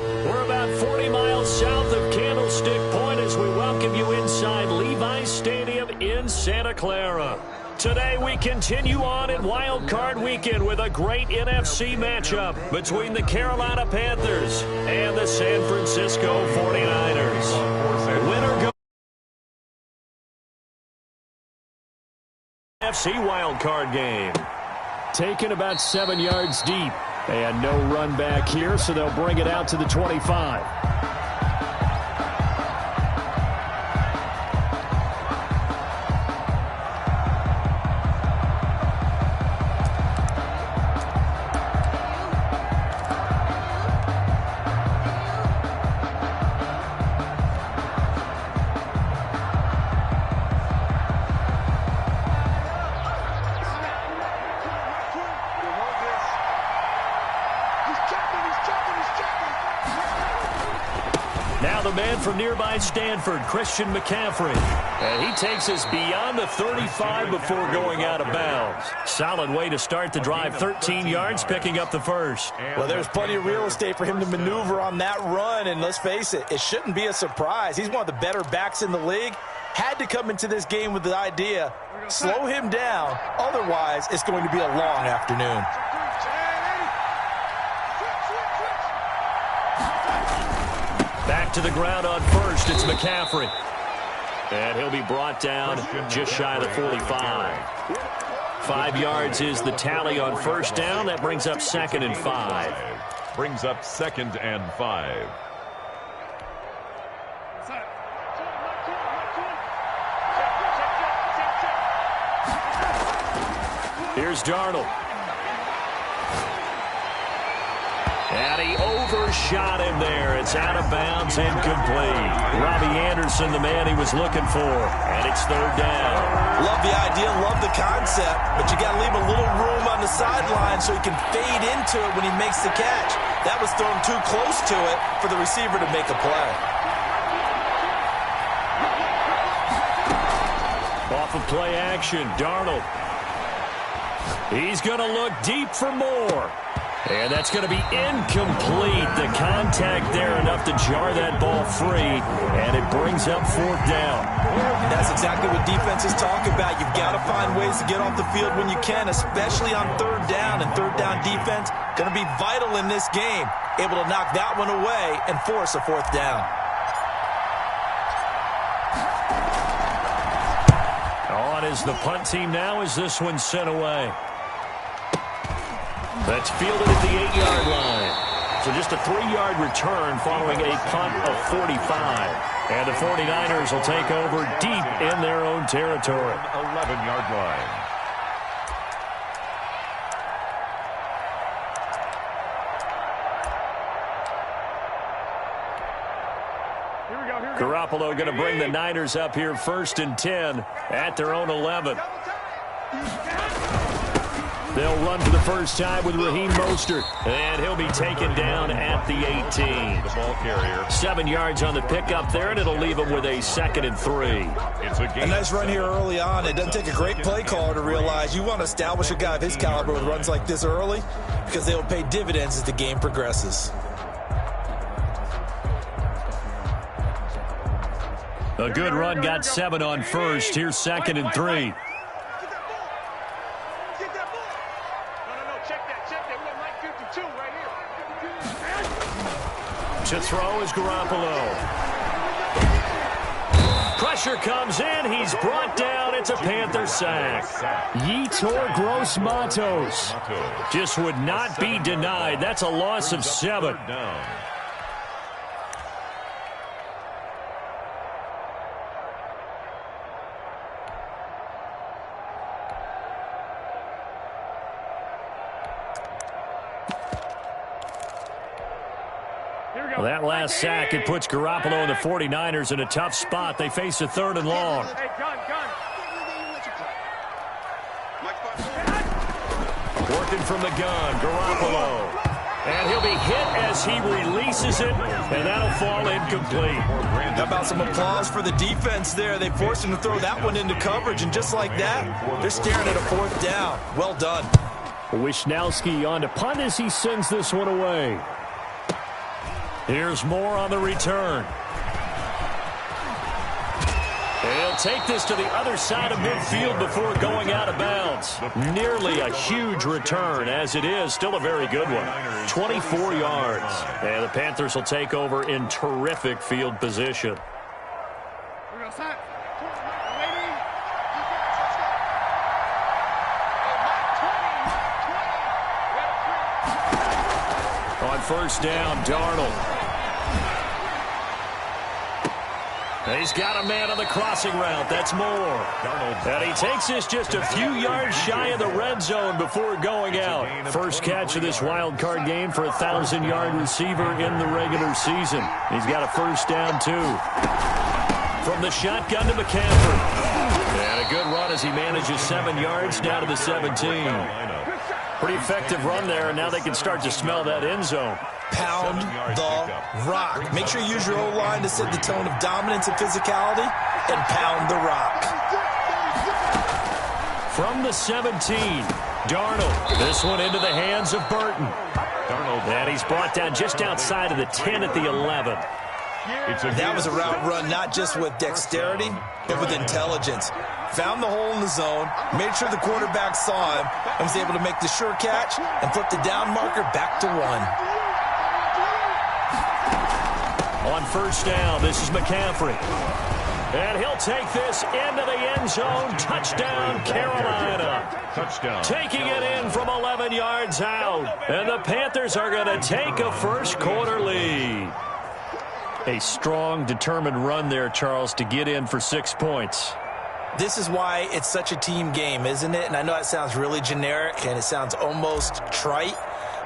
We're about 40 miles south of Candlestick Point as we welcome you inside Levi's Stadium in Santa Clara. Today we continue on in Wild Card Weekend with a great NFC matchup between the Carolina Panthers and the San Francisco 49ers. Winner goes NFC Wild Card game. Taken about 7 yards deep. And no run back here, so they'll bring it out to the 25. Now the man from nearby Stanford, Christian McCaffrey. And he takes us beyond the 35 before going out of bounds. Solid way to start the drive, 13 yards, picking up the first. Well, there's plenty of real estate for him to maneuver on that run, and let's face it, it shouldn't be a surprise. He's one of the better backs in the league. Had to come into this game with the idea, slow him down, otherwise it's going to be a long afternoon. Back to the ground on first, it's McCaffrey. And he'll be brought down just shy of the 45. 5 yards is the tally on first down. That brings up 2nd and 5. Brings up 2nd and 5. Here's Darnold. And he overshot him there. It's out of bounds, incomplete. Robbie Anderson, the man he was looking for. And it's 3rd down. Love the idea, love the concept, but you got to leave a little room on the sideline so he can fade into it when he makes the catch. That was thrown too close to it for the receiver to make a play. Off of play action, Darnold. He's going to look deep for more. And that's going to be incomplete. The contact there enough to jar that ball free, and it brings up 4th down. And that's exactly what defenses talk about. You've got to find ways to get off the field when you can, especially on 3rd down. And 3rd down defense going to be vital in this game, able to knock that one away and force a 4th down. On is the punt team now as this one's sent away. That's fielded at the 8-yard line. So just a 3-yard return following a punt of 45. And the 49ers will take over deep in their own territory. 11-yard line. Garoppolo going to bring the Niners up here 1st and 10 at their own 11. They'll run for the first time with Raheem Mostert, and he'll be taken down at the 18. The ball carrier. 7 yards on the pickup there, and it'll leave him with a 2nd and 3. It's a nice run here early on. It doesn't take a great play caller to realize you want to establish a guy of his caliber with runs like this early because they will pay dividends as the game progresses. A good run, got 7 on first. Here's 2nd and 3. To throw is Garoppolo. Pressure comes in. He's brought down. It's a Panther sack. Yetur Gross-Matos just would not be denied. That's a loss of 7. Well, that last sack, it puts Garoppolo and the 49ers in a tough spot. They face a 3rd and long. Working from the gun, Garoppolo. And he'll be hit as he releases it, and that'll fall incomplete. How about some applause for the defense there? They forced him to throw that one into coverage, and just like that, they're staring at a 4th down. Well done. Wishnowski on to punt as he sends this one away. Here's Moore on the return. He'll take this to the other side of midfield before going out of bounds. Nearly a huge return. As it is, still a very good one. 24 yards. And the Panthers will take over in terrific field position. On first down, Darnold. He's got a man on the crossing route. That's Moore. And he takes this just a few yards shy of the red zone before going out. First catch of this wild card game for a 1,000-yard receiver in the regular season. He's got a first down, too. From the shotgun to McCaffrey. And a good run as he manages 7 yards down to the 17. Pretty effective run there, and now they can start to smell that end zone. Pound the rock. Make sure you use your O-line to set the tone of dominance and physicality, and pound the rock. From the 17, Darnold. This one into the hands of Burton. And he's brought down just outside of the 10 at the 11. That was a route run not just with dexterity, but with intelligence. Found the hole in the zone, made sure the quarterback saw him, and was able to make the sure catch and flip the down marker back to 1. On first down, this is McCaffrey. And he'll take this into the end zone. Touchdown, Carolina. Touchdown. Taking it in from 11 yards out. And the Panthers are going to take a first quarter lead. A strong, determined run there, Charles, to get in for 6 points. This is why it's such a team game, isn't it? And I know it sounds really generic and it sounds almost trite,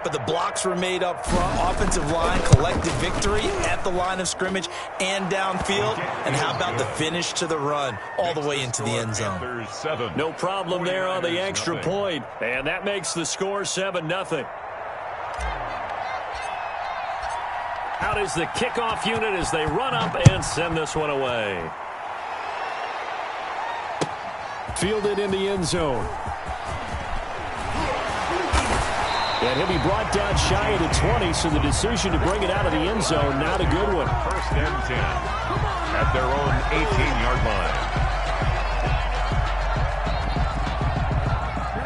but the blocks were made up front. Offensive line, collective victory at the line of scrimmage and downfield. And how about the finish to the run all the way into the end zone? No problem there on the extra point. And that makes the score 7-0. Out is the kickoff unit as they run up and send this one away. Fielded in the end zone. And he'll be brought down shy of the 20, so the decision to bring it out of the end zone, not a good one. First and 10 at their own 18-yard line.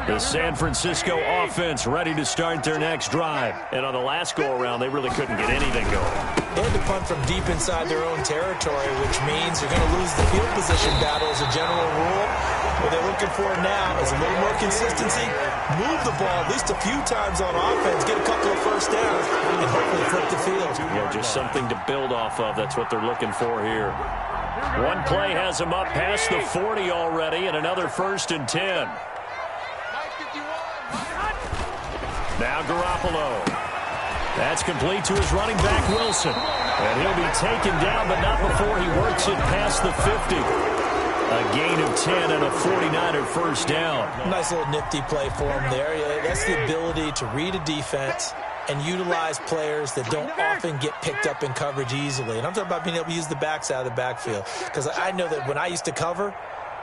The San Francisco offense ready to start their next drive. And on the last go-around, they really couldn't get anything going. They had to punt from deep inside their own territory, which means they're going to lose the field position battle as a general rule. What they're looking for now is a little more consistency, move the ball at least a few times on offense, get a couple of first downs, and hopefully flip the field. Yeah, just something to build off of. That's what they're looking for here. One play has them up past the 40 already, and another first and 10. Now Garoppolo. That's complete to his running back, Wilson. And he'll be taken down, but not before he works it past the 50. A gain of 10 and a 49er first down. Nice little nifty play for him there. Yeah, that's the ability to read a defense and utilize players that don't often get picked up in coverage easily. And I'm talking about being able to use the backs out of the backfield. Because I know that when I used to cover,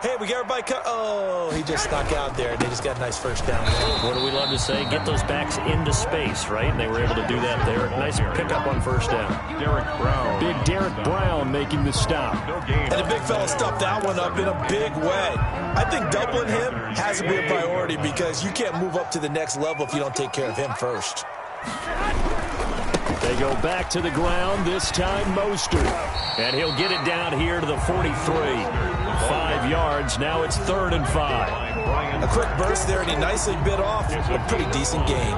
hey, we got everybody oh, he just snuck out there, and they just got a nice first down there. What do we love to say? Get those backs into space, right? And they were able to do that there. Nice pickup on first down. Derek Brown. Big Derek Brown making the stop. And the big fella stuffed that one up in a big way. I think doubling him has to be a priority because you can't move up to the next level if you don't take care of him first. They go back to the ground, this time Mostert. And he'll get it down here to the 43. 5 yards, now it's 3rd and 5. A quick burst there, and he nicely bit off a pretty decent gain.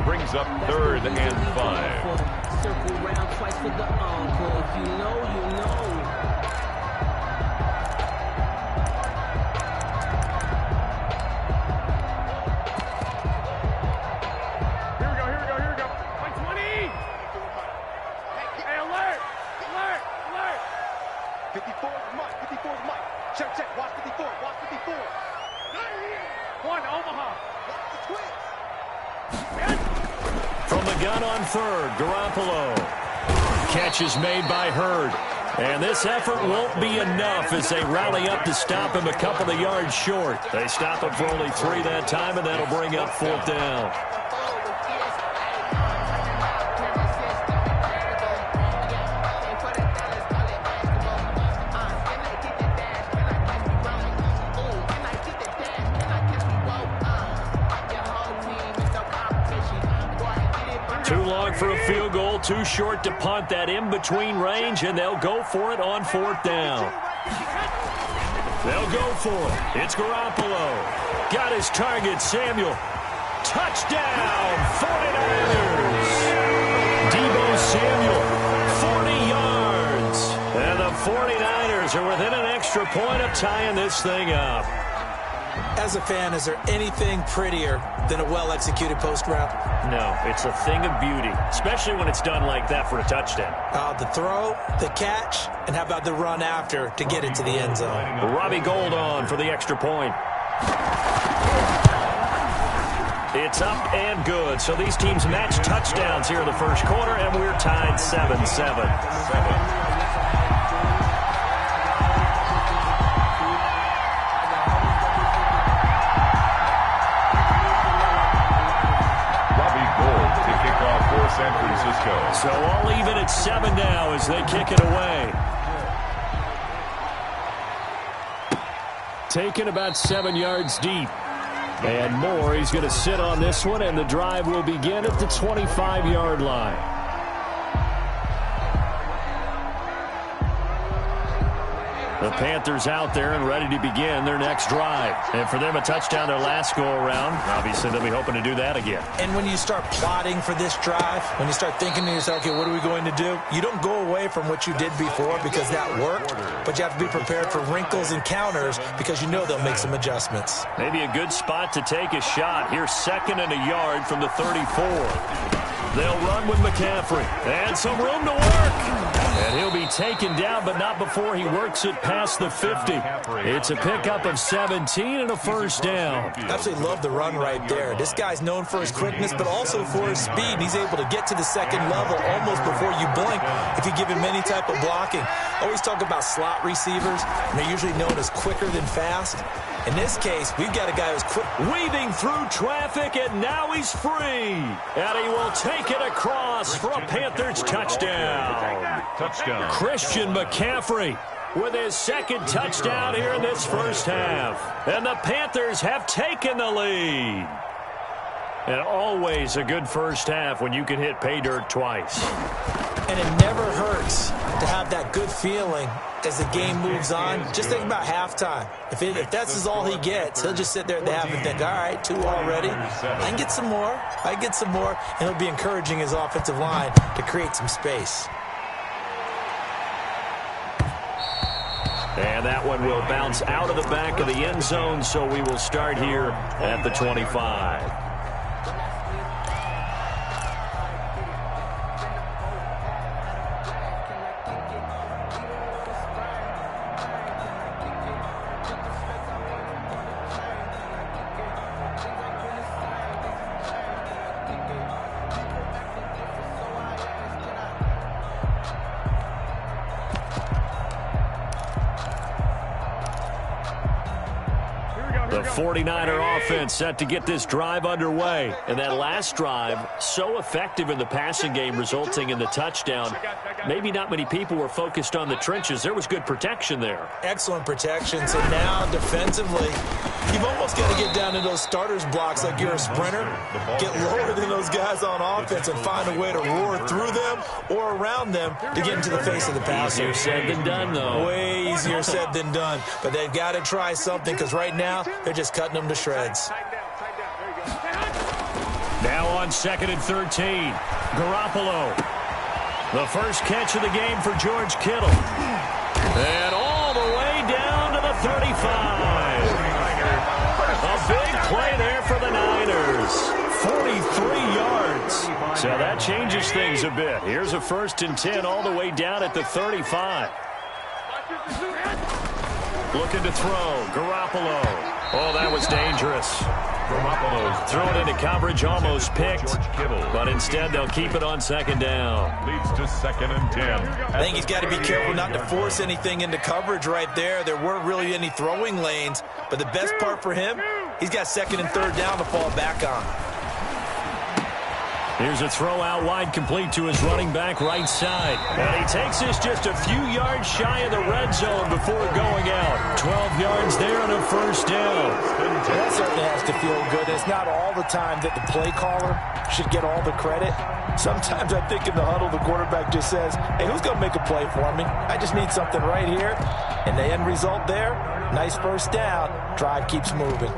Brings up 3rd and 5. Circle round twice for the encore. If you know, you know. Here we go. 120. Hey, alert. 54 is Mike. Check. Watch 54. One, Omaha. Watch the twins. From the gun on 3rd, Garoppolo. Catch is made by Hurd. And this effort won't be enough as they rally up to stop him a couple of yards short. They stop him for only 3 that time, and that'll bring up 4th down. Too long for a field goal, too short to punt. That in-between range, and they'll go for it on 4th down. They'll go for it. It's Garoppolo. Got his target, Samuel. Touchdown, 49ers. Deebo Samuel, 40 yards. And the 49ers are within an extra point of tying this thing up. As a fan, is there anything prettier than a well-executed post route? No, it's a thing of beauty, especially when it's done like that for a touchdown. The throw, the catch, and how about the run after to get into the end zone? Robbie Gould on for the extra point. It's up and good. So these teams match touchdowns here in the first quarter, and we're tied 7-7. San Francisco. So all even at 7 now as they kick it away. Taken about 7 yards deep. And more. He's going to sit on this one, and the drive will begin at the 25-yard line. The Panthers out there and ready to begin their next drive. And for them, a touchdown their last go-around. Obviously, they'll be hoping to do that again. And when you start plotting for this drive, when you start thinking to yourself, okay, what are we going to do? You don't go away from what you did before because that worked, but you have to be prepared for wrinkles and counters because you know they'll make some adjustments. Maybe a good spot to take a shot. Here's 2nd and a yard from the 34. They'll run with McCaffrey. And some room to work. And he'll be taken down, but not before he works it past the 50. It's a pickup of 17 and a first down. Absolutely love the run right there. This guy's known for his quickness, but also for his speed. And he's able to get to the second level almost before you blink if you give him any type of blocking. Always talk about slot receivers, and they're usually known as quicker than fast. In this case, we've got a guy who's quick. Weaving through traffic, and now he's free. And he will take it across for a Panthers touchdown. Christian McCaffrey with his 2nd touchdown here in this first half. And the Panthers have taken the lead. And always a good first half when you can hit pay dirt twice. And it never hurts to have that good feeling as the game moves on. Just think about halftime. If that's all he gets, he'll just sit there at the half and think, all right, 2 already. I can get some more. I can get some more. And he'll be encouraging his offensive line to create some space. And that one will bounce out of the back of the end zone, so we will start here at the 25. The 49er offense set to get this drive underway. And that last drive, so effective in the passing game, resulting in the touchdown. Maybe not many people were focused on the trenches. There was good protection there. Excellent protection. So now defensively, you've almost got to get down to those starters blocks like you're a sprinter. Get lower than those guys on offense and find a way to roar through them or around them to get into the face of the passer. Easier said than done, though. Way easier said than done. But they've got to try something because right now they're just cutting them to shreds. Now on 2nd and 13. Garoppolo. The first catch of the game for George Kittle. And all the way down to the 35. A big play there for the Niners. 43 yards. So that changes things a bit. Here's a 1st and 10 all the way down at the 35. Looking to throw. Garoppolo. Oh, that was dangerous. Garoppolo's thrown into coverage, almost picked. But instead, they'll keep it on 2nd down. Leads to 2nd and 10. I think he's got to be careful not to force anything into coverage right there. There weren't really any throwing lanes. But the best part for him, he's got 2nd and 3rd down to fall back on. Here's a throw out wide, complete to his running back right side. And he takes this just a few yards shy of the red zone before going out. 12 yards there and a first down. That certainly has to feel good. It's not all the time that the play caller should get all the credit. Sometimes I think in the huddle, the quarterback just says, hey, who's going to make a play for me? I just need something right here. And the end result there, nice first down. Drive keeps moving.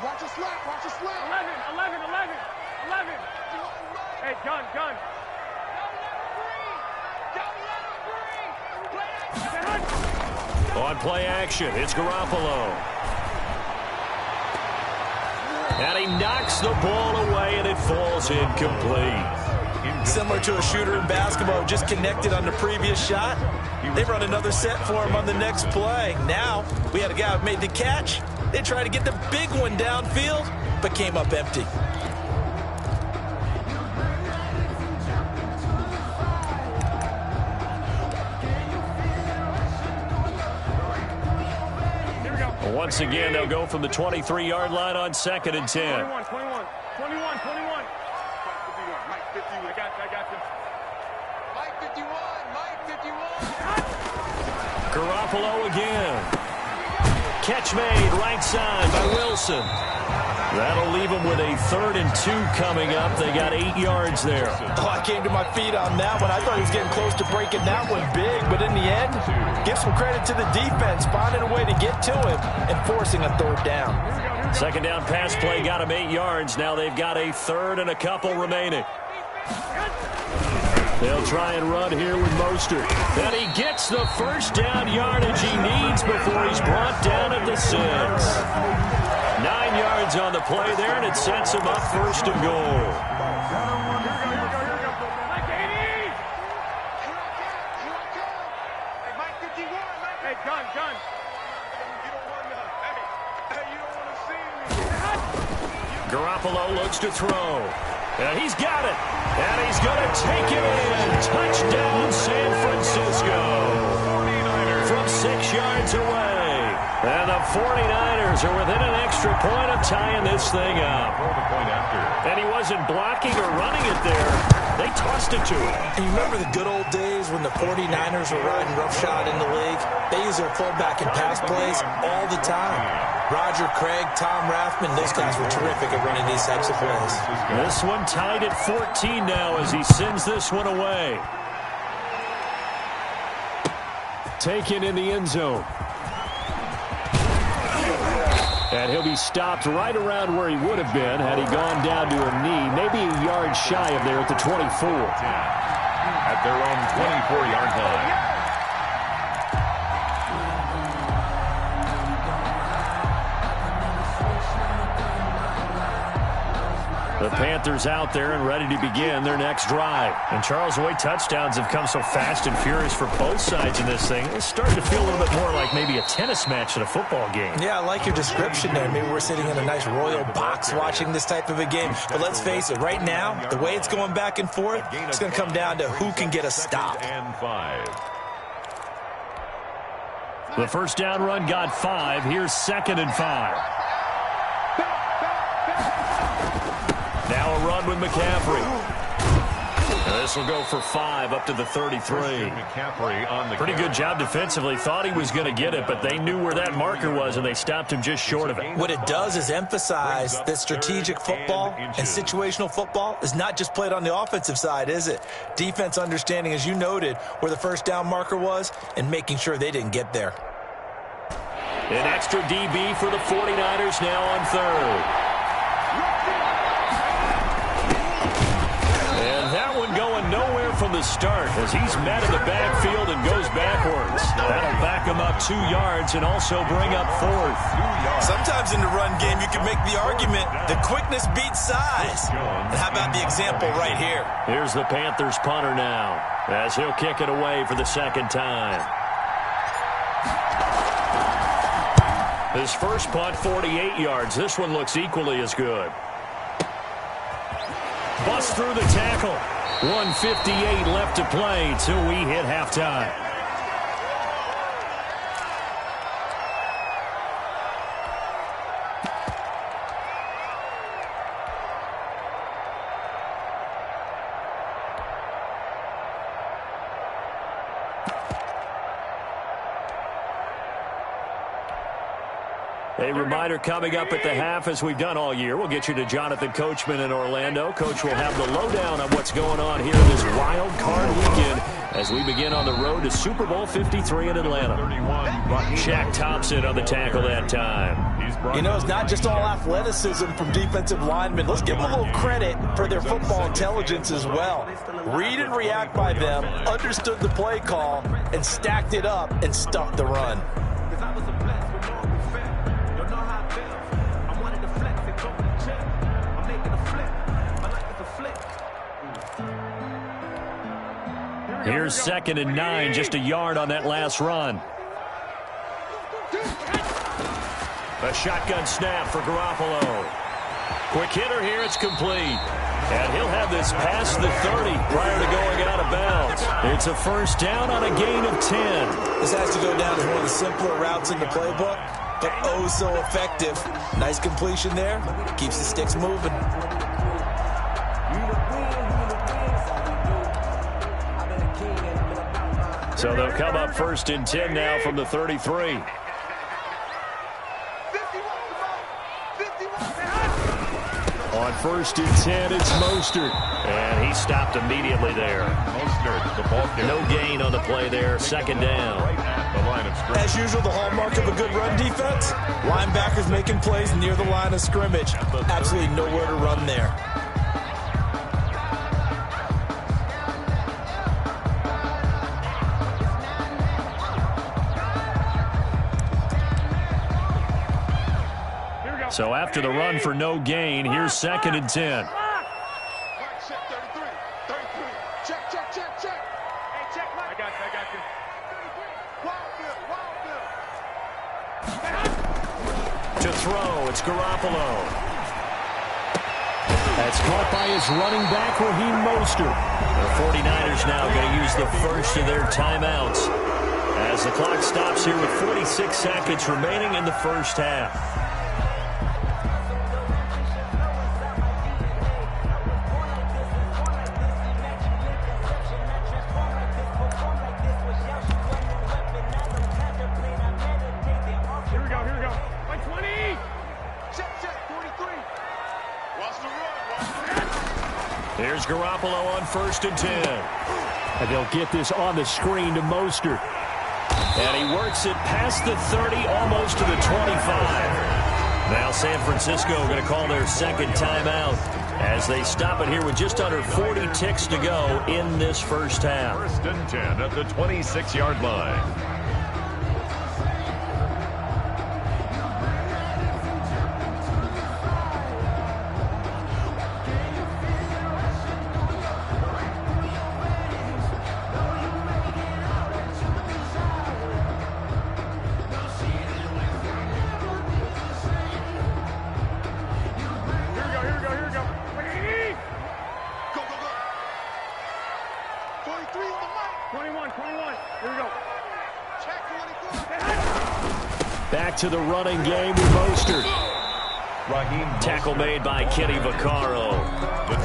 Watch a slap, watch a slap. 11. Hey, gun. On play action, it's Garoppolo. And he knocks the ball away, and it falls incomplete. Similar to a shooter in basketball, just connected on the previous shot. They run another set for him on the next play. Now, we had a guy who made the catch. They tried to get the big one downfield, but came up empty. Once again, they'll go from the 23-yard line on 2nd and 10. 21. Mike 51. I got you. Mike 51. Garoppolo again. Catch made right side by Wilson. That'll leave them with a 3rd and 2 coming up. They got 8 yards there. Oh, I came to my feet on that one. I thought he was getting close to breaking that one big, but in the end, give some credit to the defense, finding a way to get to him and forcing a 3rd down. 2nd down pass play got him 8 yards. Now they've got a 3rd and a couple remaining. They'll try and run here with Mostert. And he gets the first down yardage he needs before he's brought down at the 6. 9 yards on the play there, and it sets him up 1st and goal. Mike 51. Hey, gun. Garoppolo looks to throw. And he's got it. And he's going to take it in. Touchdown, San Francisco. From 6 yards away. And the 49ers are within an extra point of tying this thing up. And he wasn't blocking or running it there. They tossed it to him. And you remember the good old days when the 49ers were riding roughshod in the league? They used their fullback in pass plays all the time. Roger Craig, Tom Rathman, those guys were terrific at running these types of plays. This one tied at 14 now as he sends this one away. Taken in the end zone. And he'll be stopped right around where he would have been had he gone down to a knee, maybe a yard shy of there at the 24. At their own 24-yard line. The Panthers out there and ready to begin their next drive. And Charles, the way touchdowns have come so fast and furious for both sides in this thing, it's starting to feel a little bit more like maybe a tennis match at a football game. Yeah, I like your description there. Maybe we're sitting in a nice royal box watching this type of a game. But let's face it, right now, the way it's going back and forth, it's going to come down to who can get a stop. The first down run got 5. Here's 2nd and 5. Now a run with McCaffrey. And this will go for 5 up to the 33. Pretty good job defensively. Thought he was going to get it, but they knew where that marker was, and they stopped him just short of it. What it does is emphasize that strategic football and situational football is not just played on the offensive side, is it? Defense understanding, as you noted, where the first down marker was and making sure they didn't get there. An extra DB for the 49ers now on 3rd. Nowhere from the start as he's met in the backfield and goes backwards. That'll back him up 2 yards and also bring up 4th. Sometimes in the run game you can make the argument that quickness beats size. And how about the example right here? Here's the Panthers punter now as he'll kick it away for the 2nd time. His first punt, 48 yards. This one looks equally as good. Bust through the tackle. 1:58 left to play till we hit halftime. A reminder coming up at the half, as we've done all year. We'll get you to Jonathan Coachman in Orlando. Coach will have the lowdown on what's going on here in this wild card weekend as we begin on the road to Super Bowl 53 in Atlanta. Shaq Thompson on the tackle that time. You know, it's not just all athleticism from defensive linemen. Let's give them a little credit for their football intelligence as well. Read and react by them, understood the play call, and stacked it up and stuffed the run. Here's 2nd and 9, just a yard on that last run. A shotgun snap for Garoppolo. Quick hitter here, it's complete. And he'll have this past the 30 prior to going out of bounds. It's a first down on a gain of 10. This has to go down as one of the simpler routes in the playbook, but oh so effective. Nice completion there. Keeps the sticks moving. So they'll come up 1st and 10 now from the 33. On 1st and 10, it's Mostert. And he stopped immediately there. Mostert, the ball carrier. No gain on the play there. 2nd down. Right at the line of scrimmage. As usual, the hallmark of a good run defense, linebackers making plays near the line of scrimmage. Absolutely nowhere to run there. So after the run for no gain, here's 2nd and 10. To throw, it's Garoppolo. That's caught by his running back, Raheem Mostert. The 49ers now going to use the first of their timeouts as the clock stops here with 46 seconds remaining in the first half. Here's Garoppolo on 1st and 10. And they'll get this on the screen to Mostert. And he works it past the 30, almost to the 25. Now San Francisco going to call their 2nd timeout as they stop it here with just under 40 ticks to go in this first half. 1st and 10 at the 26-yard line. Back to the running game with Mostert. Tackle made by Kenny Vaccaro.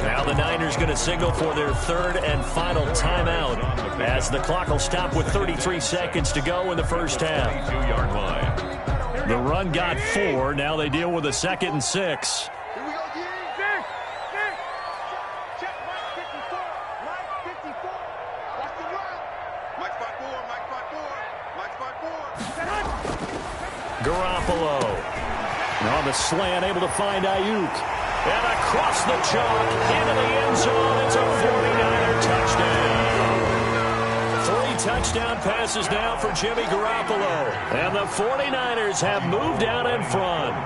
Now the Niners going to signal for their 3rd and final timeout as the clock will stop with 33 seconds to go in the first half. 22-yard line. The run got 4. Now they deal with a 2nd and 6. Garoppolo. And on the slant, able to find Ayuk. And across the chalk, into the end zone. It's a 49er touchdown. 3 touchdown passes now for Jimmy Garoppolo. And the 49ers have moved out in front.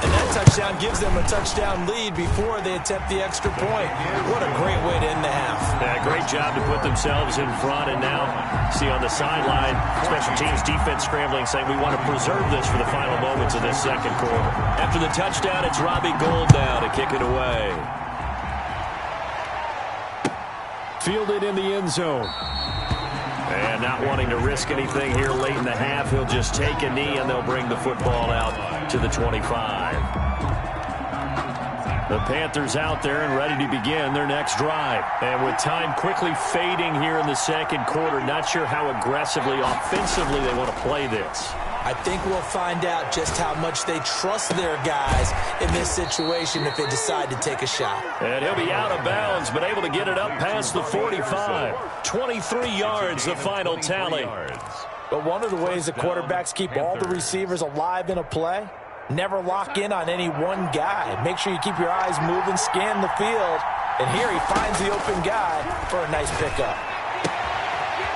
And that touchdown gives them a touchdown lead before they attempt the extra point. What a great way to end the half. Yeah, great job to put themselves in front. And now, see on the sideline, special teams defense scrambling, saying we want to preserve this for the final moments of this second quarter. After the touchdown, it's Robbie Gould now to kick it away. Fielded in the end zone. And not wanting to risk anything here late in the half, he'll just take a knee, and they'll bring the football out to the 25. The Panthers out there and ready to begin their next drive. And with time quickly fading here in the second quarter, not sure how aggressively, offensively they want to play this. I think we'll find out just how much they trust their guys in this situation if they decide to take a shot. And he'll be out of bounds, but able to get it up past the 45. 23 yards, the final tally. But one of the ways the quarterbacks keep all the receivers alive in a play, never lock in on any one guy. Make sure you keep your eyes moving, scan the field. And here he finds the open guy for a nice pickup.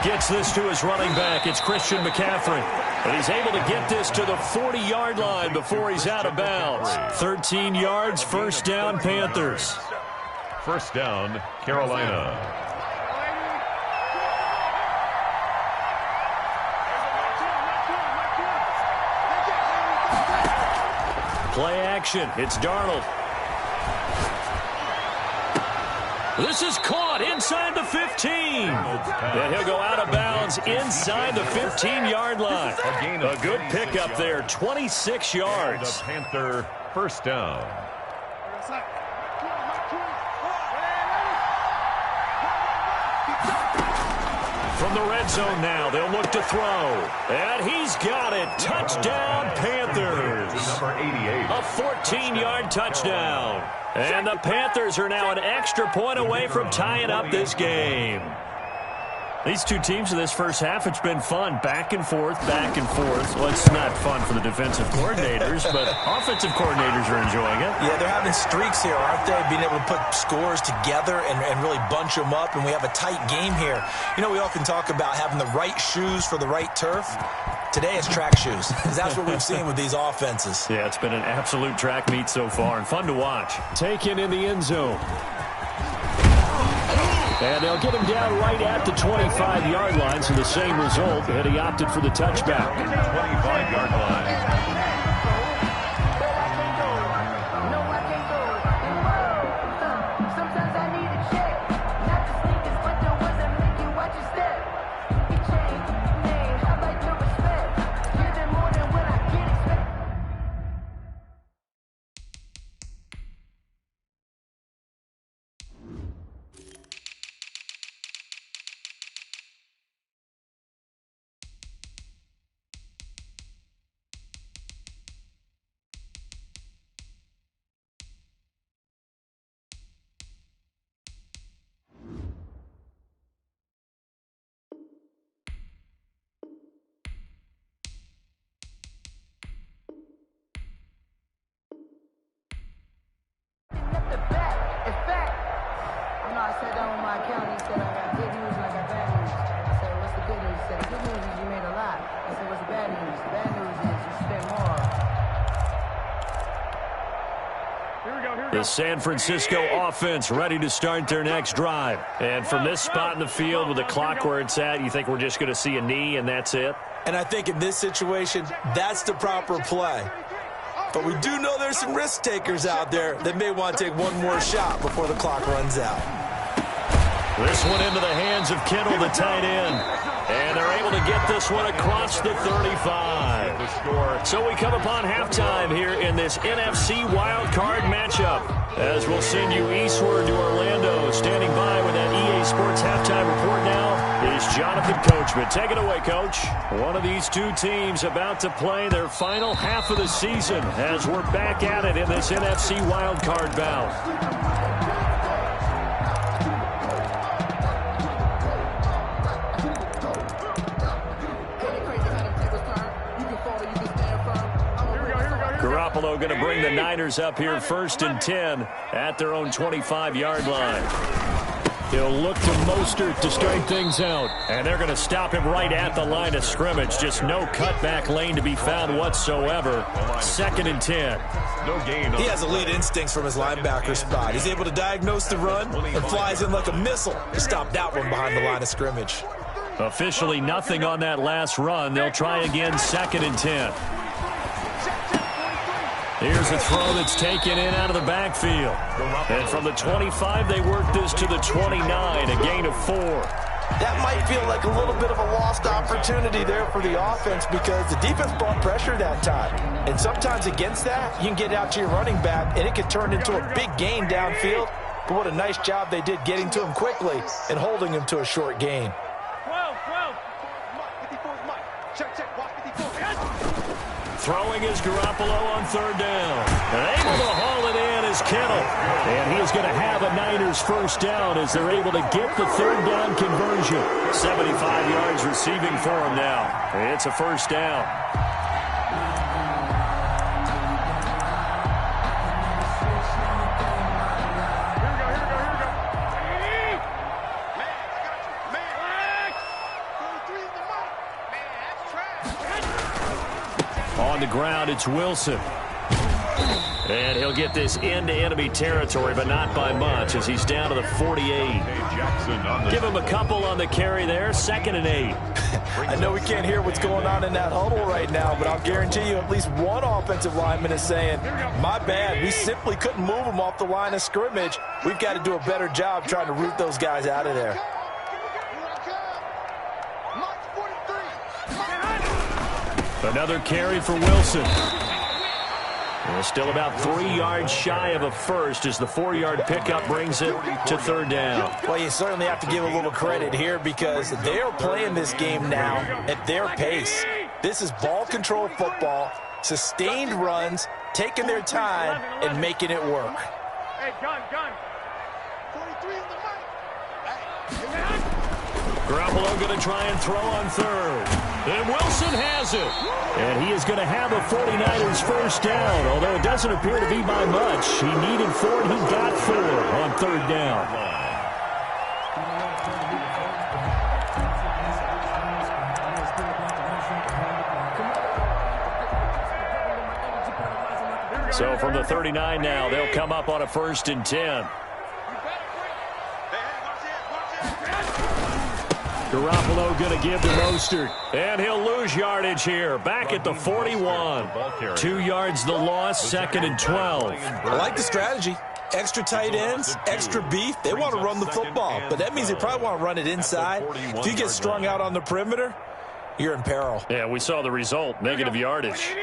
Gets this to his running back. It's Christian McCaffrey. And he's able to get this to the 40-yard line before he's out of bounds. 13 yards, first down, Panthers. First down, Carolina. Play action. It's Darnold. This is caught inside the 15. And he'll go out of bounds inside the 15-yard line. A good pickup there, 26 yards. The Panther first down. From the red zone now, they'll look to throw. And he's got it. Touchdown, Panthers. Number 88. A 14-yard touchdown. And the Panthers are now an extra point away from tying up this game. These two teams in this first half, it's been fun. Back and forth, back and forth. Well, it's not fun for the defensive coordinators, but offensive coordinators are enjoying it. Yeah, they're having streaks here, aren't they? Being able to put scores together and really bunch them up, and we have a tight game here. You know, we often talk about having the right shoes for the right turf. Today it's track shoes. That's what we've seen with these offenses. Yeah, it's been an absolute track meet so far and fun to watch. Taken in the end zone. And they'll get him down right at the 25-yard line, so the same result, and he opted for the touchback. 25-yard line. The San Francisco offense ready to start their next drive. And from this spot in the field with the clock where it's at, you think we're just going to see a knee and that's it? And I think in this situation, that's the proper play. But we do know there's some risk takers out there that may want to take one more shot before the clock runs out. This one into the hands of Kittle, the tight end. And they're able to get this one across the 35. So we come upon halftime here in this NFC wildcard matchup. As we'll send you eastward to Orlando. Standing by with that EA Sports halftime report now is Jonathan Coachman. Take it away, Coach. One of these two teams about to play their final half of the season as we're back at it in this NFC wildcard bout. Garoppolo going to bring the Niners up here 1st and 10 at their own 25-yard line. He'll look to Mostert to start things out. And they're going to stop him right at the line of scrimmage. Just no cutback lane to be found whatsoever. 2nd and 10. No gain. He has elite instincts from his linebacker spot. He's able to diagnose the run and flies in like a missile to stop that one behind the line of scrimmage. Officially nothing on that last run. They'll try again 2nd and 10. Here's a throw that's taken in out of the backfield. And from the 25, they work this to the 29, a gain of 4. That might feel like a little bit of a lost opportunity there for the offense because the defense brought pressure that time. And sometimes against that, you can get out to your running back, and it can turn into a big gain downfield. But what a nice job they did getting to him quickly and holding him to a short gain. 12. 54's Mike. Check. Watch 54. Throwing is Garoppolo on third down. And able to haul it in is Kittle. And he is going to have a Niners first down as they're able to get the third down conversion. 75 yards receiving for him now. It's a first down. On the ground, it's Wilson. And he'll get this into enemy territory, but not by much as he's down to the 48. Give him a couple on the carry there, 2nd and 8. I know we can't hear what's going on in that huddle right now, but I'll guarantee you at least one offensive lineman is saying, my bad, we simply couldn't move them off the line of scrimmage. We've got to do a better job trying to root those guys out of there. Another carry for Wilson. Still about 3 yards shy of a first as the 4-yard pickup brings it to third down. Well, you certainly have to give a little credit here because they are playing this game now at their pace. This is ball control football, sustained runs, taking their time, and making it work. Hey, gun. 43 in the Garoppolo going to try and throw on third. And Wilson has it. And he is going to have a 49ers first down, although it doesn't appear to be by much. He needed 4, and he got 4 on third down. So from the 39 now, they'll come up on a 1st and 10. Garoppolo going to give to Mostert, and he'll lose yardage here. Back at the 41. 2 yards the loss, 2nd and 12. I like the strategy. Extra tight ends, extra beef. They want to run the football, but that means they probably want to run it inside. If you get strung out on the perimeter, you're in peril. Yeah, we saw the result, negative yardage.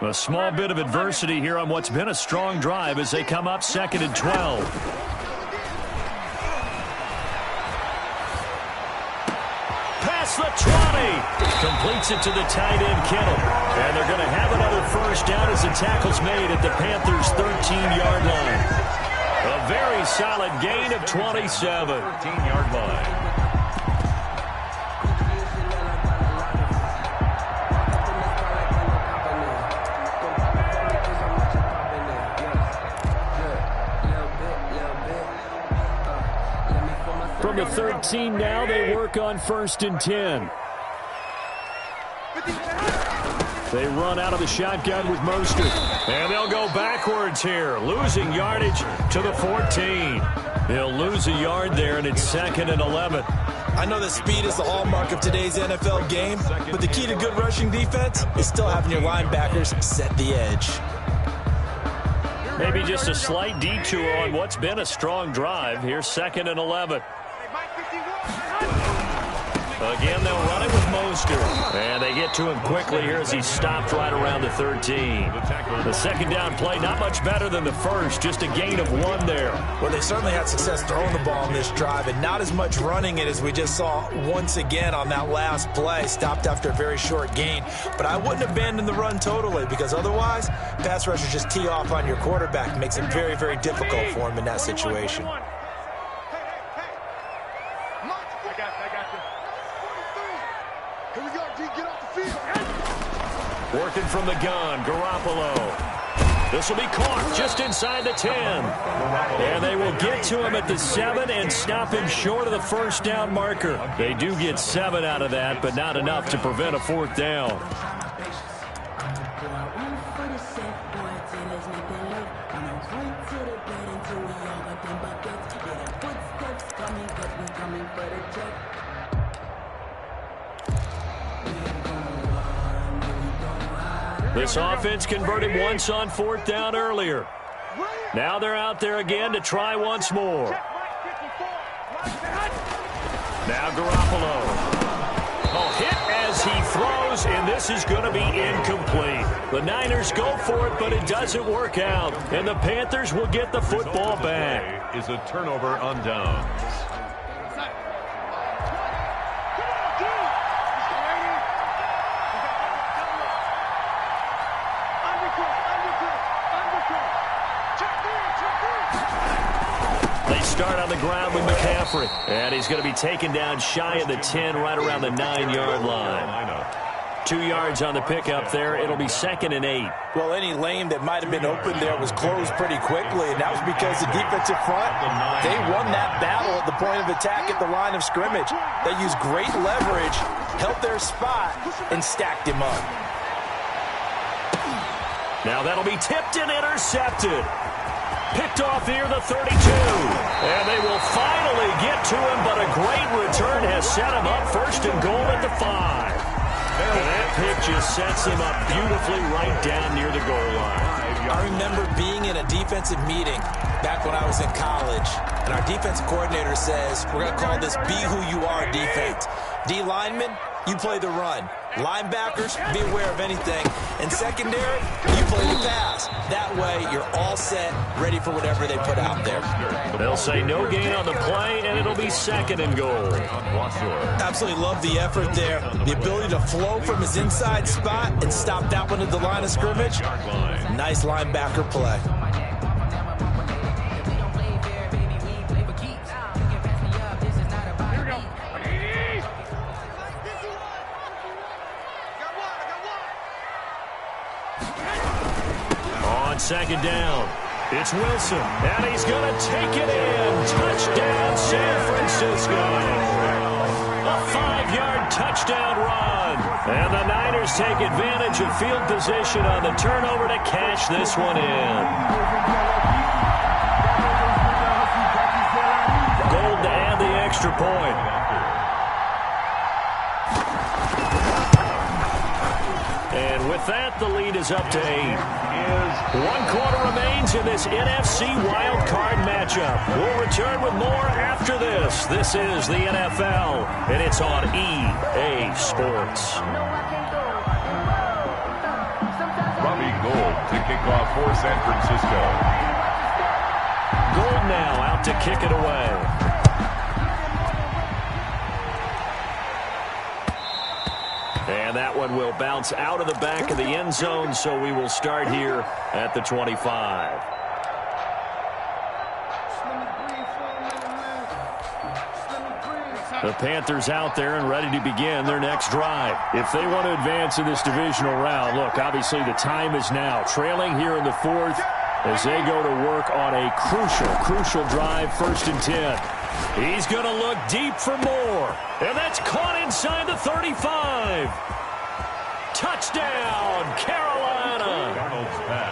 A small bit of adversity here on what's been a strong drive as they come up 2nd and 12. The 20. Completes it to the tight end, Kittle. And they're going to have another first down as the tackle's made at the Panthers' 13-yard line. A very solid gain of 27. 13-yard line. From the 13 now, they work on 1st and 10. They run out of the shotgun with Mostert. And they'll go backwards here, losing yardage to the 14. They'll lose a yard there, and it's 2nd and 11. I know that speed is the hallmark of today's NFL game, but the key to good rushing defense is still having your linebackers set the edge. Maybe just a slight detour on what's been a strong drive. Here's 2nd and 11. Again, they'll run it with Mostert. And they get to him quickly here as he stopped right around the 13. The second down play, not much better than the first, just a gain of 1 there. Well, they certainly had success throwing the ball in this drive, and not as much running it as we just saw once again on that last play. Stopped after a very short gain. But I wouldn't abandon the run totally, because otherwise, pass rushers just tee off on your quarterback. Makes it very, very difficult for him in that situation. Working from the gun, Garoppolo. This will be caught just inside the 10. And they will get to him at the 7 and stop him short of the first down marker. They do get 7 out of that, but not enough to prevent a 4th down. This offense converted once on 4th down earlier. Now they're out there again to try once more. Now Garoppolo. Oh, hit as he throws, and this is going to be incomplete. The Niners go for it, but it doesn't work out. And the Panthers will get the football back. Is a turnover on downs. Start on the ground with McCaffrey. And he's going to be taken down shy of the 10, right around the 9-yard line. 2 yards on the pickup there. It'll be 2nd and 8. Well, any lane that might have been open there was closed pretty quickly, and that was because the defensive front, they won that battle at the point of attack at the line of scrimmage. They used great leverage, held their spot, and stacked him up. Now that'll be tipped and intercepted. Picked off near the 32. And they will finally get to him, but a great return has set him up 1st and goal at the 5. And that pick just sets him up beautifully right down near the goal line. I remember being in a defensive meeting back when I was in college, and our defensive coordinator says, we're going to call this Be Who You Are defense. D linemen, you play the run. Linebackers, be aware of anything. And secondary, you play the pass. That way, you're all set, ready for whatever they put out there. They'll say no gain on the play, and it'll be 2nd and goal. Absolutely love the effort there. The ability to flow from his inside spot and stop that one at the line of scrimmage. Nice linebacker play. On 2nd down, it's Wilson, and he's going to take it in. Touchdown, San Francisco. A 5-yard touchdown run. And the Niners take advantage of field position on the turnover to cash this one in. Gold to add the extra point. And with that, the lead is up to 8. 1 quarter remains in this NFC wildcard matchup. We'll return with more after this. This is the NFL, and it's on EA Sports. Robbie Gould to kick off for San Francisco. Gould now out to kick it away. And that one will bounce out of the back of the end zone, so we will start here at the 25. The Panthers out there and ready to begin their next drive. If they want to advance in this divisional round, look, obviously the time is now. Trailing here in the 4th as they go to work on a crucial drive, 1st and 10. He's going to look deep for more. And that's caught inside the 35. Touchdown, Carolina.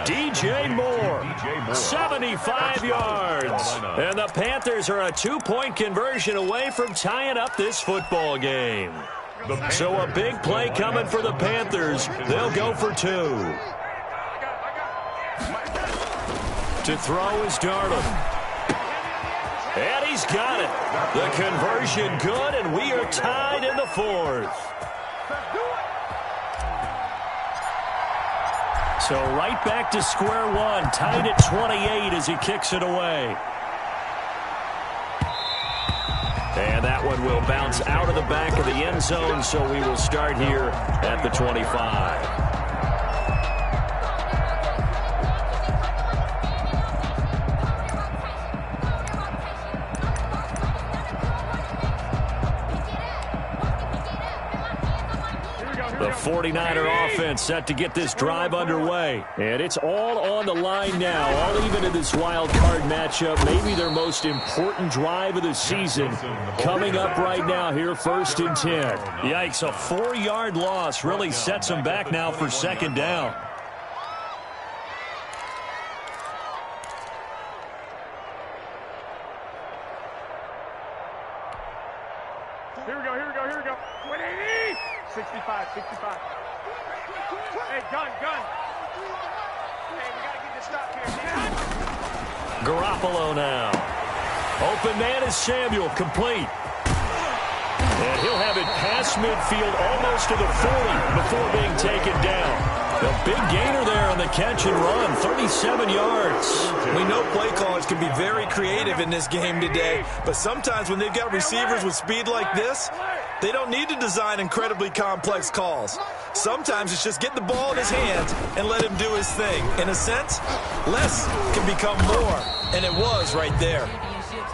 DJ Moore, 75 yards. And the Panthers are a 2-point conversion away from tying up this football game. So a big play coming for the Panthers. They'll go for 2. To throw is Darnold. And he's got it. The conversion good, and we are tied in the 4th. So right back to square one, tied at 28 as he kicks it away. And that one will bounce out of the back of the end zone, so we will start here at the 25. The 49er offense set to get this drive underway. And it's all on the line now, all even in this wild card matchup. Maybe their most important drive of the season coming up right now here, 1st and 10. Yikes, a 4-yard loss really sets them back now for 2nd down. Here we go. 180. 65. Hey, gun. Hey, we gotta get this stop here. Garoppolo now. Open man is Samuel, complete. And he'll have it past midfield almost to the 40 before being taken down. A big gainer there on the catch and run, 37 yards. We know play callers can be very creative in this game today, but sometimes when they've got receivers with speed like this, they don't need to design incredibly complex calls. Sometimes it's just get the ball in his hands and let him do his thing. In a sense, less can become more, and it was right there.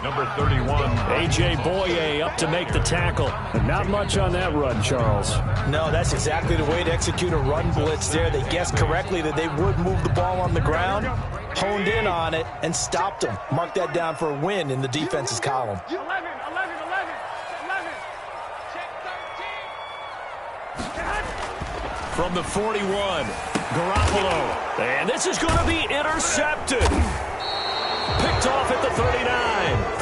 Number 31. A.J. Boye up to make the tackle. Not much on that run, Charles. No, that's exactly the way to execute a run blitz there. They guessed correctly that they would move the ball on the ground, honed in on it, and stopped them. Mark that down for a win in the defense's column. 11. Check 13. From the 41, Garoppolo. And this is going to be intercepted. Picked off at the 39.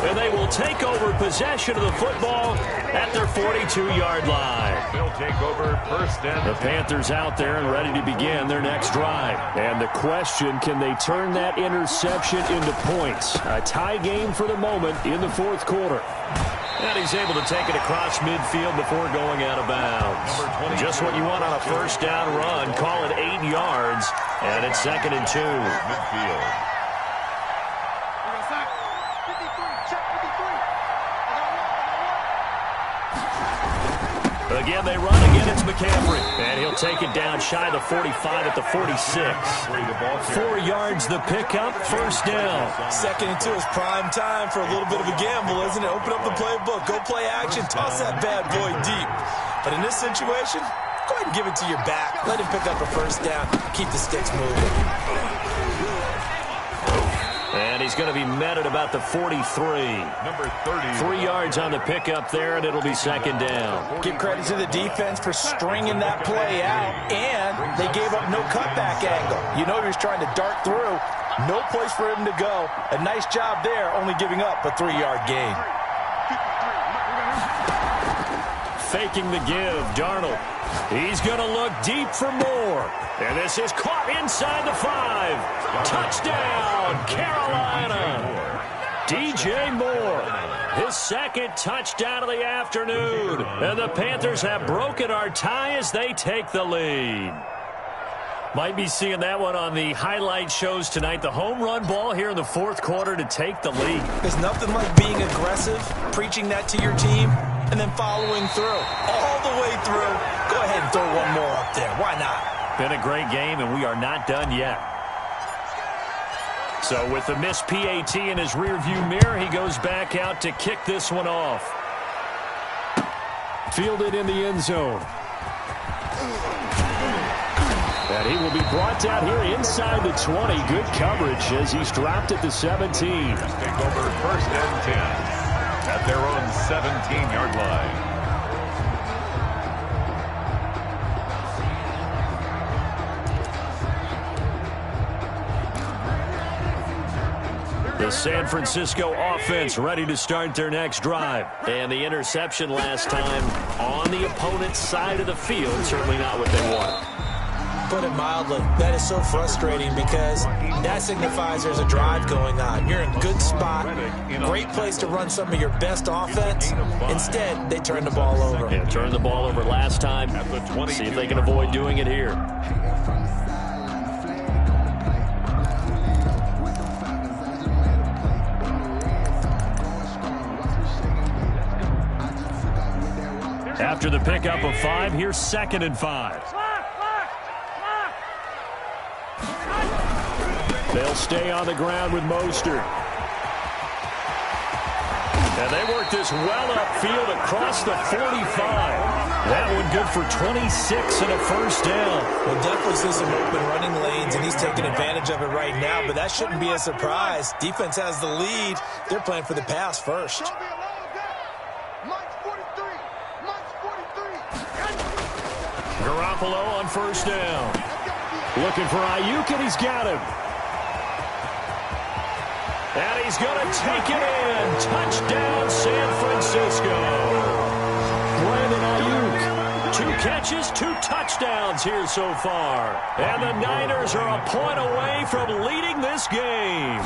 And they will take over possession of the football at their 42-yard line. They'll take over first and The Panthers out there and ready to begin their next drive. And the question, can they turn that interception into points? A tie game for the moment in the fourth quarter. And he's able to take it across midfield before going out of bounds. Just what you want on a first down run. Call it 8 yards. And it's 2nd and 2. midfield. Again, they run. Again, it's McCaffrey. And he'll take it down shy of the 45 at the 46. 4 yards the pickup, first down. 2nd and 2 is prime time for a little bit of a gamble, isn't it? Open up the playbook, go play action, toss that bad boy deep. But in this situation, go ahead and give it to your back. Let him pick up a first down. Keep the sticks moving. And he's going to be met at about the 43. Number 30. 3 yards on the pickup there, and it'll be 2nd down. Give credit to the defense for stringing that play out, and they gave up no cutback angle. You know he was trying to dart through. No place for him to go. A nice job there, only giving up a 3-yard gain. Faking the give, Darnold. He's going to look deep for more. And this is caught inside the 5. Touchdown, Carolina. DJ Moore, his 2nd touchdown of the afternoon. And the Panthers have broken our tie as they take the lead. Might be seeing that one on the highlight shows tonight. The home run ball here in the fourth quarter to take the lead. There's nothing like being aggressive, preaching that to your team, and then following through. All the way through. Go ahead and throw one more up there. Why not? Been a great game, and we are not done yet. So with the missed PAT in his rearview mirror, he goes back out to kick this one off. Fielded in the end zone. And he will be brought down here inside the 20. Good coverage as he's dropped at the 17. Take over first and 10 at their own 17-yard line. The San Francisco offense ready to start their next drive. And the interception last time on the opponent's side of the field, certainly not what they want. Put it mildly, that is so frustrating because that signifies there's a drive going on. You're in a good spot, great place to run some of your best offense. Instead, they turn the ball over. Yeah, turned the ball over last time. See if they can avoid doing it here. After the pickup of 5, here's 2nd and 5. They'll stay on the ground with Mostert. And they work this well upfield across the 45. That one good for 26 and a first down. We'll definitely see some open running lanes, and he's taking advantage of it right now, but that shouldn't be a surprise. Defense has the lead. They're playing for the pass first. Garoppolo on first down. Looking for Ayuk, and he's got him. And he's going to take it in. Touchdown, San Francisco. Brandon Ayuk, 2 catches, 2 touchdowns here so far. And the Niners are a point away from leading this game.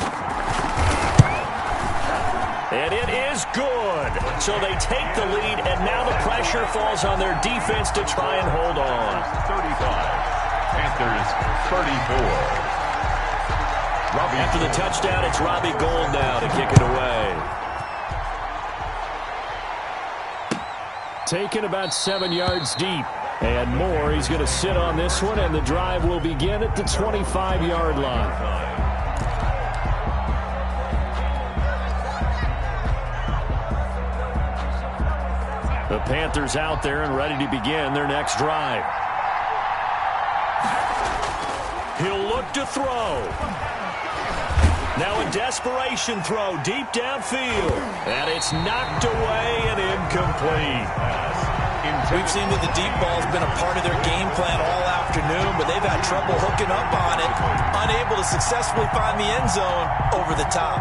And it is good. So they take the lead, and now the pressure falls on their defense to try and hold on. 35. Panthers 34. After the touchdown, it's Robbie Gould now to kick it away. Taken about 7 yards deep. And more, he's going to sit on this one, and the drive will begin at the 25-yard line. The Panthers out there and ready to begin their next drive. He'll look to throw. Now a desperation throw deep downfield. And it's knocked away and incomplete. We've seen that the deep ball's been a part of their game plan all afternoon, but they've had trouble hooking up on it, unable to successfully find the end zone over the top.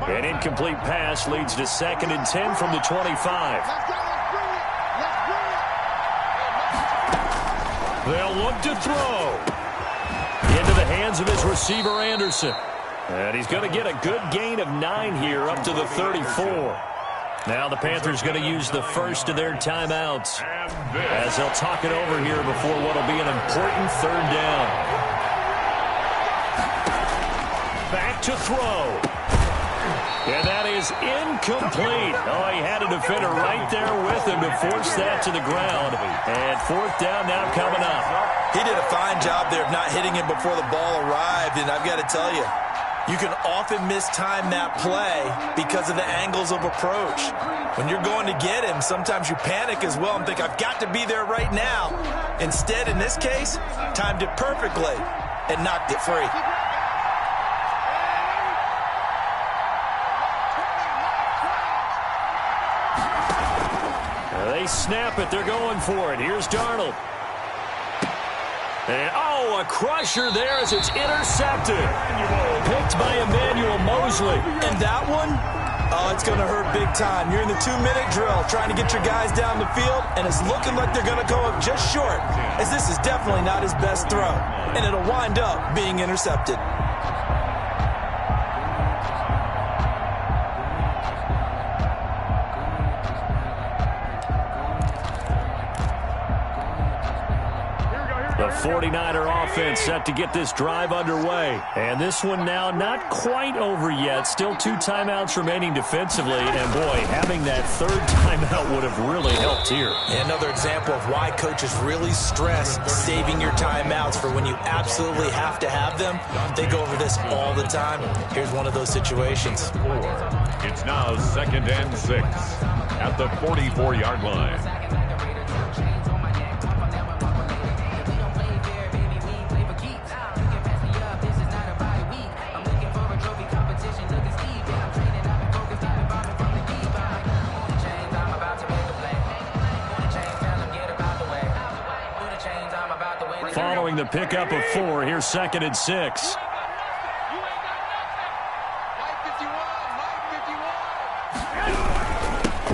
An incomplete pass leads to 2nd and 10 from the 25. They'll look to throw. Into the hands of his receiver, Anderson. And he's going to get a good gain of 9 here up to the 34. Now the Panthers going to use the first of their timeouts as they'll talk it over here before what will be an important 3rd down. Back to throw. And that is incomplete. Oh, he had a defender right there with him to force that to the ground. And 4th down now coming up. He did a fine job there of not hitting him before the ball arrived, and I've got to tell you, you can often mistime that play because of the angles of approach. When you're going to get him, sometimes you panic as well and think, I've got to be there right now. Instead, in this case, timed it perfectly and knocked it free. They snap it. They're going for it. Here's Darnold. And, oh, a crusher there as it's intercepted. Picked by Emmanuel Mosley. And that one, oh, it's going to hurt big time. You're in the 2-minute drill trying to get your guys down the field, and it's looking like they're going to go up just short, as this is definitely not his best throw. And it'll wind up being intercepted. The 49er offense set to get this drive underway. And this one now not quite over yet. Still 2 timeouts remaining defensively. And, boy, having that 3rd timeout would have really helped here. Another example of why coaches really stress saving your timeouts for when you absolutely have to have them. They go over this all the time. Here's one of those situations. It's now 2nd and 6 at the 44-yard line. Following the pickup of 4, here's 2nd and 6.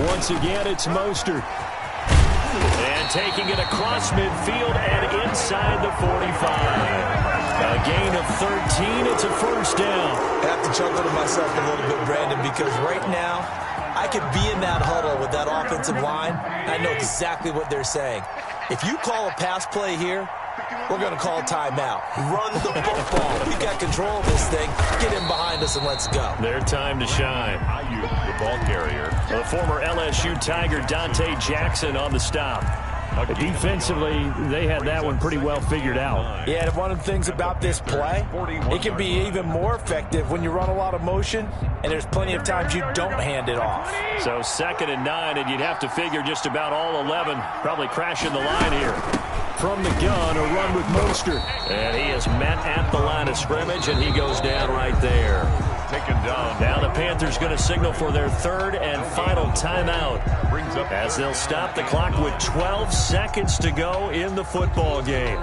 Once again, it's Mostert. And taking it across midfield and inside the 45. A gain of 13. It's a 1st down. I have to chuckle to myself a little bit, Brandon, because right now I could be in that huddle with that offensive line. I know exactly what they're saying. If you call a pass play here, we're going to call a timeout. Run the football. We got control of this thing. Get him behind us and let's go. Their time to shine. The ball carrier. The former LSU Tiger Dante Jackson on the stop. Defensively, they had that one pretty well figured out. Yeah, and one of the things about this play, it can be even more effective when you run a lot of motion, and there's plenty of times you don't hand it off. So 2nd and 9, and you'd have to figure just about all 11 probably crashing the line here. From the gun, a run with Mostert. And he is met at the line of scrimmage, and he goes down right there. Taken down. Now the Panthers going to signal for their 3rd and final timeout as they'll stop the clock with 12 seconds to go in the football game.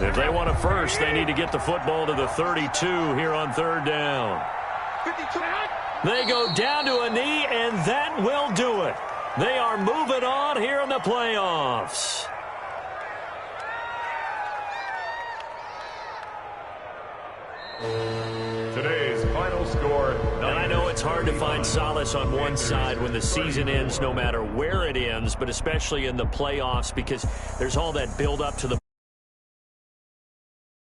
They've they want a first. They need to get the football to the 32 here on third down. 52. They go down to a knee, and that will do it. They are moving on here in the playoffs. Today's final score. And I know it's hard to find solace on one side when the season ends, no matter where it ends, but especially in the playoffs, because there's all that build up to the